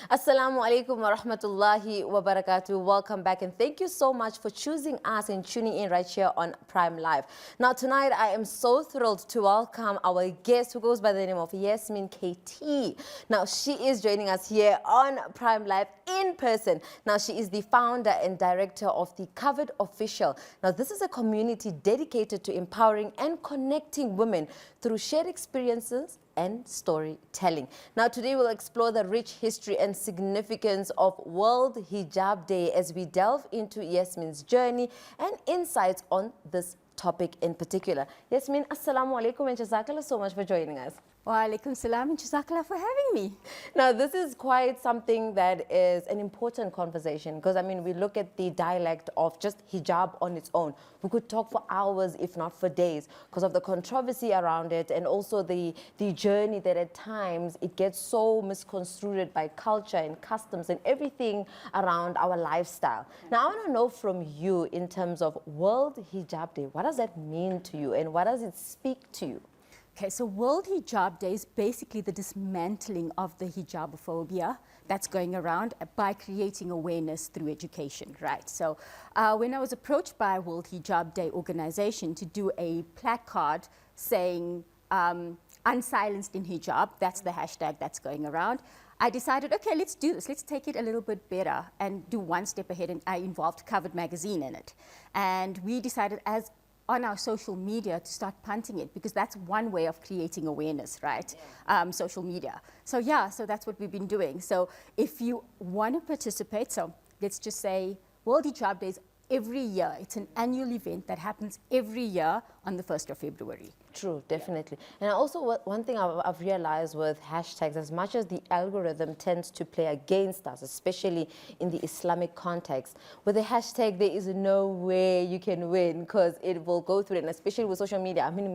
Assalamu alaikum wa rahmatullahi wa barakatuh. Welcome back and thank you so much for choosing us and tuning in right here on Prime Live. Now tonight I am so thrilled to welcome our guest who goes by the name of Yesmien Khota. Now she is joining us here on Prime Live in person. Now she is the founder and director of the Covered Official. Now this is a community dedicated to empowering and connecting women through shared experiences and storytelling. Now today we'll explore the rich history and significance of World Hijab Day as we delve into Yesmien's journey and insights on this topic in particular. Yesmien, assalamu alaikum and jazakallah so much for joining us. Wa alaikum salam and jazakallah for having me. Now this is quite something that is an important conversation because I mean we look at the dialect of just hijab on its own. We could talk for hours if not for days because of the controversy around it and also the journey that at times it gets so misconstrued by culture and customs and everything around our lifestyle. Now I want to know from you in terms of World Hijab Day, what does that mean to you and what does it speak to you? Okay, so World Hijab Day is basically the dismantling of the hijabophobia that's going around by creating awareness through education, right? So when I was approached by World Hijab Day organization to do a placard saying unsilenced in hijab, that's the hashtag that's going around, I decided, okay, let's do this. Let's take it a little bit better and do one step ahead, and I involved Covered magazine in it. And we decided on our social media to start punting it because that's one way of creating awareness, right? Yeah. Social media. So yeah, so that's what we've been doing. So if you want to participate, so let's just say World Hijab Day is every year. It's an annual event that happens every year on the 1st of February. True, definitely. And also one thing I've realized with hashtags, as much as the algorithm tends to play against us, especially in the Islamic context, with a hashtag there is no way you can win because it will go through it, and especially with social media. How many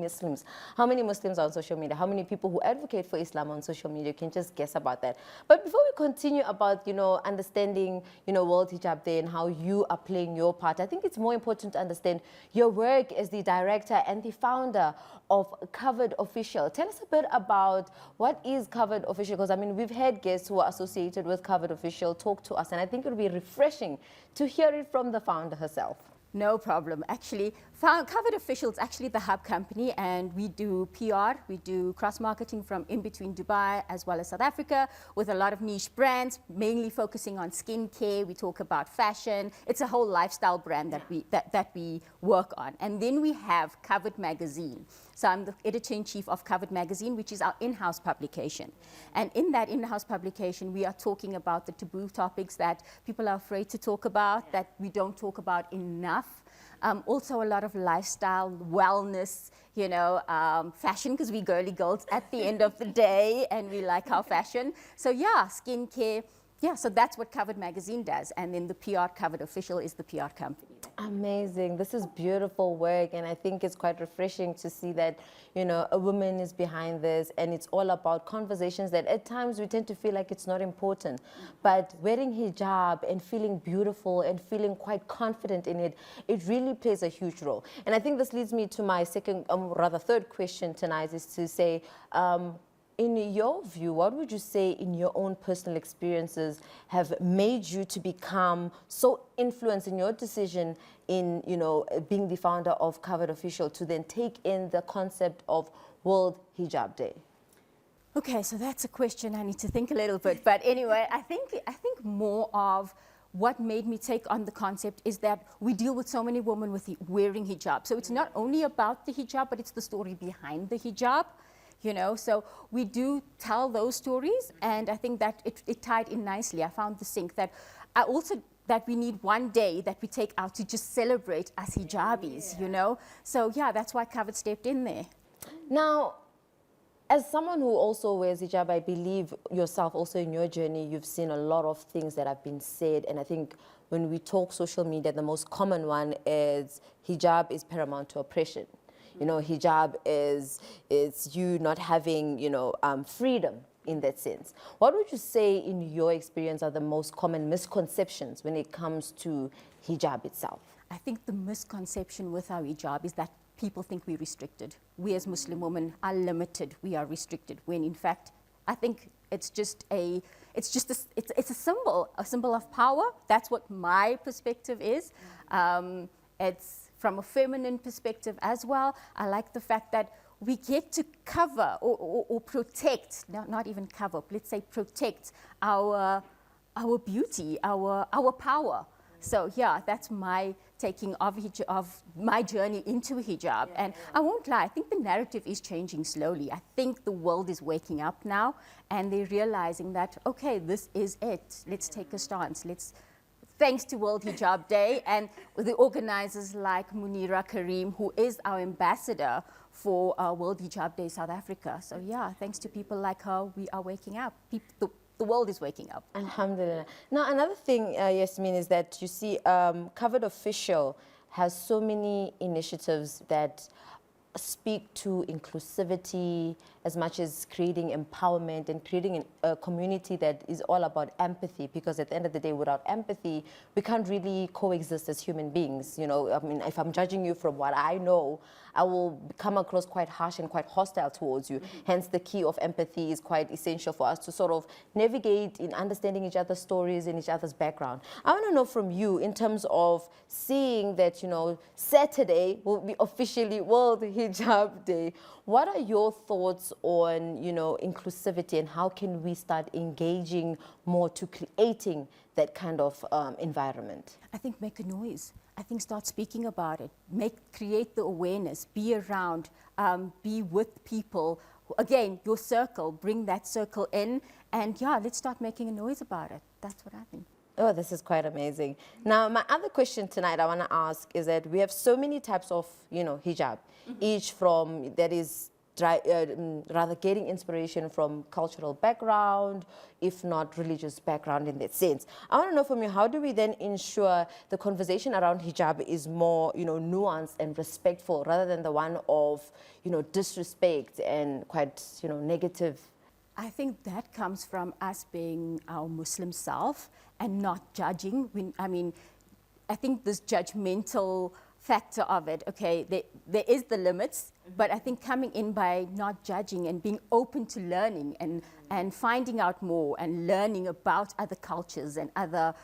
Muslims are on social media? How many people who advocate for Islam on social media? You can just guess about that. But before we continue about, understanding, World Hijab Day and how you are playing your part, I think it's more important to understand your work as the director and the founder of Covered Official. Tell us a bit about what is Covered Official, because I mean we've had guests who are associated with Covered Official talk to us, and I think it would be refreshing to hear it from the founder herself. No problem. Actually, Covered Official is actually the hub company, and we do PR, we do cross-marketing from in between Dubai as well as South Africa with a lot of niche brands, mainly focusing on skincare. We talk about fashion. It's a whole lifestyle brand that we work on. And then we have Covered Magazine. So I'm the editor-in-chief of Covered Magazine, which is our in-house publication. And in that in-house publication, we are talking about the taboo topics that people are afraid to talk about, that we don't talk about enough. Also a lot of lifestyle, wellness, fashion, because we girly girls at the end of the day and we like our fashion. So yeah, skincare. Yeah, so that's what Covered Magazine does. And then the PR Covered Official is the PR company. Amazing. This is beautiful work. And I think it's quite refreshing to see that, a woman is behind this. And it's all about conversations that at times we tend to feel like it's not important. But wearing hijab and feeling beautiful and feeling quite confident in it, it really plays a huge role. And I think this leads me to my third question tonight is to say, in your view, what would you say in your own personal experiences have made you to become so influenced in your decision in, being the founder of Covered Official to then take in the concept of World Hijab Day? Okay, so that's a question I need to think a little bit. But anyway, I think more of what made me take on the concept is that we deal with so many women wearing hijab. So it's not only about the hijab, but it's the story behind the hijab. So we do tell those stories, and I think that it tied in nicely. I found the sync that we need one day that we take out to just celebrate as hijabis, So yeah, that's why Covered stepped in there. Now, as someone who also wears hijab, I believe yourself also in your journey, you've seen a lot of things that have been said, and I think when we talk social media, the most common one is hijab is paramount to oppression. Hijab is you not having, freedom in that sense. What would you say in your experience are the most common misconceptions when it comes to hijab itself? I think the misconception with our hijab is that people think we're restricted. We as Muslim women are limited, we are restricted, when in fact, I think it's it's just it's a symbol of power. That's what my perspective is. It's from a feminine perspective as well. I like the fact that we get to cover or protect, not even cover, let's say protect our beauty, our power. So yeah, that's my taking of my journey into hijab. And I won't lie, I think the narrative is changing slowly. I think the world is waking up now and they're realizing that, okay, this is it. Let's take a stance. Thanks to World Hijab Day and the organizers like Munira Karim, who is our ambassador for World Hijab Day South Africa. So yeah, thanks to people like her, we are waking up. The world is waking up. Alhamdulillah. Now, another thing, Yesmien, is that you see Covered Official has so many initiatives that speak to inclusivity as much as creating empowerment and creating a community that is all about empathy, because at the end of the day, without empathy, we can't really coexist as human beings. You know, I mean, if I'm judging you from what I know, I will come across quite harsh and quite hostile towards you. Hence, the key of empathy is quite essential for us to sort of navigate in understanding each other's stories and each other's background. I want to know from you, in terms of seeing that, you know, Saturday will be officially World Hijab Day. What are your thoughts on, you know, inclusivity, and how can we start engaging more to creating that kind of environment? I think make a noise. I think start speaking about it. Create the awareness. Be around. Be with people. Again, your circle. Bring that circle in, and yeah, let's start making a noise about it. That's what I think. Oh, this is quite amazing. Now, my other question tonight I want to ask is that we have so many types of, you know, hijab, each from that is rather getting inspiration from cultural background, if not religious background in that sense. I want to know from you, how do we then ensure the conversation around hijab is more, you know, nuanced and respectful, rather than the one of, you know, disrespect and quite, you know, negative? I think that comes from us being our Muslim self and not judging. I think this judgmental factor of it, okay, there is the limits, but I think coming in by not judging and being open to learning and finding out more and learning about other cultures and other,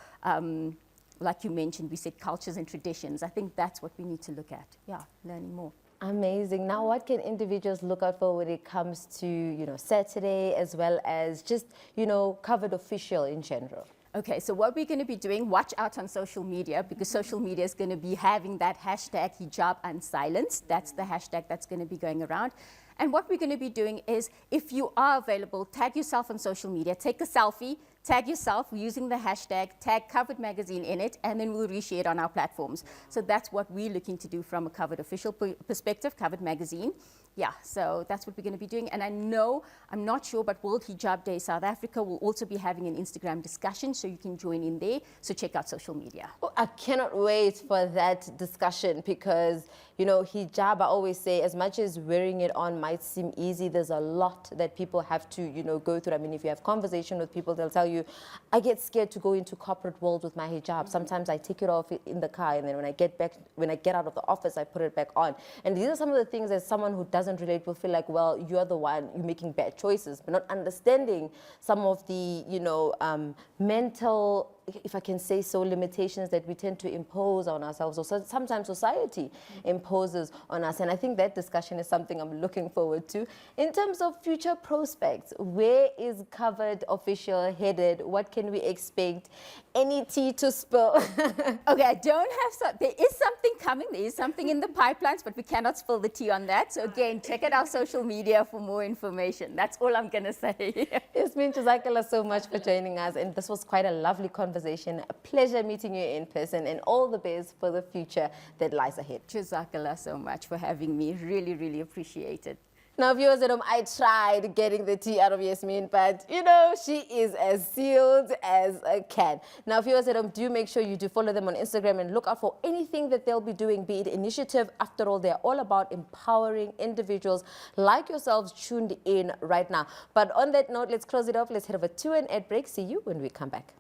like you mentioned, we said cultures and traditions. I think that's what we need to look at, yeah, learning more. Amazing. Now, what can individuals look out for when it comes to, you know, Saturday, as well as just, you know, Covered Official in general? Okay, so what we're going to be doing, watch out on social media, because social media is going to be having that hashtag hijab unsilenced. That's the hashtag that's going to be going around. And what we're going to be doing is, if you are available, tag yourself on social media, take a selfie, tag yourself using the hashtag, tag Covered Magazine in it, and then we'll reshare it on our platforms. So that's what we're looking to do from a Covered Official perspective, Covered Magazine. Yeah, so that's what we're going to be doing. And I know, I'm not sure, but World Hijab Day South Africa will also be having an Instagram discussion, so you can join in there. So check out social media. Oh, I cannot wait for that discussion, because, you know, hijab, I always say, as much as wearing it on might seem easy, there's a lot that people have to, you know, go through. I mean, if you have conversation with people, they'll tell you, I get scared to go into corporate world with my hijab. Sometimes I take it off in the car, and then when I get out of the office, I put it back on. And these are some of the things that someone who doesn't relate will feel like, well, you're the one, you're making bad choices, but not understanding some of the, you know, mental, if I can say so, limitations that we tend to impose on ourselves, or sometimes society imposes on us. And I think that discussion is something I'm looking forward to. In terms of future prospects, where is Covered Official headed? What can we expect? Any tea to spill? Okay, I don't have there is something coming. There is something in the pipelines, but we cannot spill the tea on that. So again, check out our social media for more information. That's all I'm going to say. Yesmien, Jazakallah so much for joining us. And this was quite a lovely conversation. A pleasure meeting you in person, and all the best for the future that lies ahead. Jazakallah so much for having me. Really, really appreciate it. Now, viewers at home, I tried getting the tea out of Yesmien, but, you know, she is as sealed as a can. Now, viewers at home, do make sure you do follow them on Instagram and look out for anything that they'll be doing, be it initiative. After all, they're all about empowering individuals like yourselves tuned in right now. But on that note, let's close it off. Let's head over to an ad break. See you when we come back.